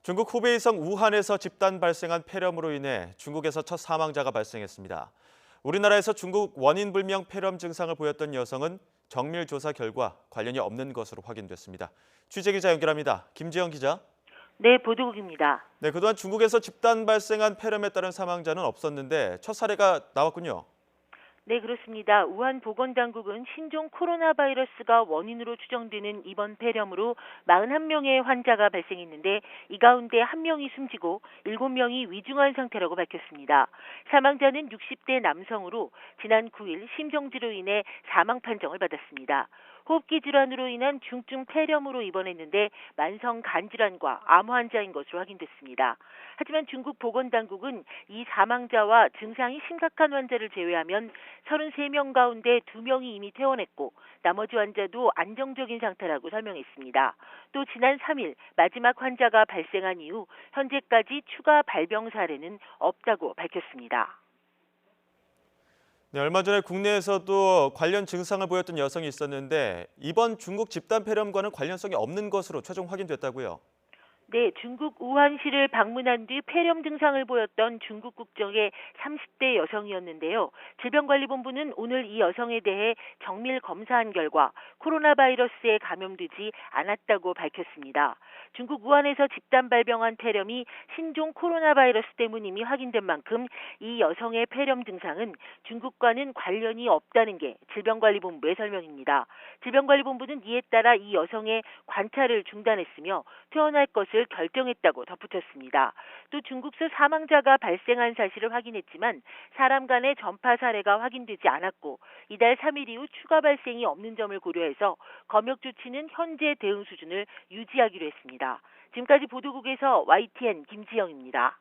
중국 후베이성 우한에서 집단 발생한 폐렴으로 인해 중국에서 첫 사망자가 발생했습니다. 우리나라에서 중국 원인 불명 폐렴 증상을 보였던 여성은 정밀 조사 결과 관련이 없는 것으로 확인됐습니다. 취재기자 연결합니다. 김지영 기자. 네, 보도국입니다. 네, 그동안 중국에서 집단 발생한 폐렴에 따른 사망자는 없었는데 첫 사례가 나왔군요. 네, 그렇습니다. 우한 보건당국은 신종 코로나 바이러스가 원인으로 추정되는 이번 폐렴으로 41명의 환자가 발생했는데 이 가운데 1명이 숨지고 7명이 위중한 상태라고 밝혔습니다. 사망자는 60대 남성으로 지난 9일 심정지로 인해 사망 판정을 받았습니다. 호흡기 질환으로 인한 중증 폐렴으로 입원했는데 만성 간질환과 암 환자인 것으로 확인됐습니다. 하지만 중국 보건당국은 이 사망자와 증상이 심각한 환자를 제외하면 33명 가운데 2명이 이미 퇴원했고 나머지 환자도 안정적인 상태라고 설명했습니다. 또 지난 3일 마지막 환자가 발생한 이후 현재까지 추가 발병 사례는 없다고 밝혔습니다. 네, 얼마 전에 국내에서도 관련 증상을 보였던 여성이 있었는데 이번 중국 집단 폐렴과는 관련성이 없는 것으로 최종 확인됐다고요. 네, 중국 우한시를 방문한 뒤 폐렴 증상을 보였던 중국 국적의 30대 여성이었는데요. 질병관리본부는 오늘 이 여성에 대해 정밀 검사한 결과 코로나 바이러스에 감염되지 않았다고 밝혔습니다. 중국 우한에서 집단 발병한 폐렴이 신종 코로나 바이러스 때문임이 확인된 만큼 이 여성의 폐렴 증상은 중국과는 관련이 없다는 게 질병관리본부의 설명입니다. 질병관리본부는 이에 따라 이 여성의 관찰을 중단했으며 퇴원할 것을 결정했다고 덧붙였습니다. 또 중국서 사망자가 발생한 사실을 확인했지만 사람 간의 전파 사례가 확인되지 않았고 이달 3일 이후 추가 발생이 없는 점을 고려해서 검역 조치는 현재 대응 수준을 유지하기로 했습니다. 지금까지 보도국에서 YTN 김지영입니다.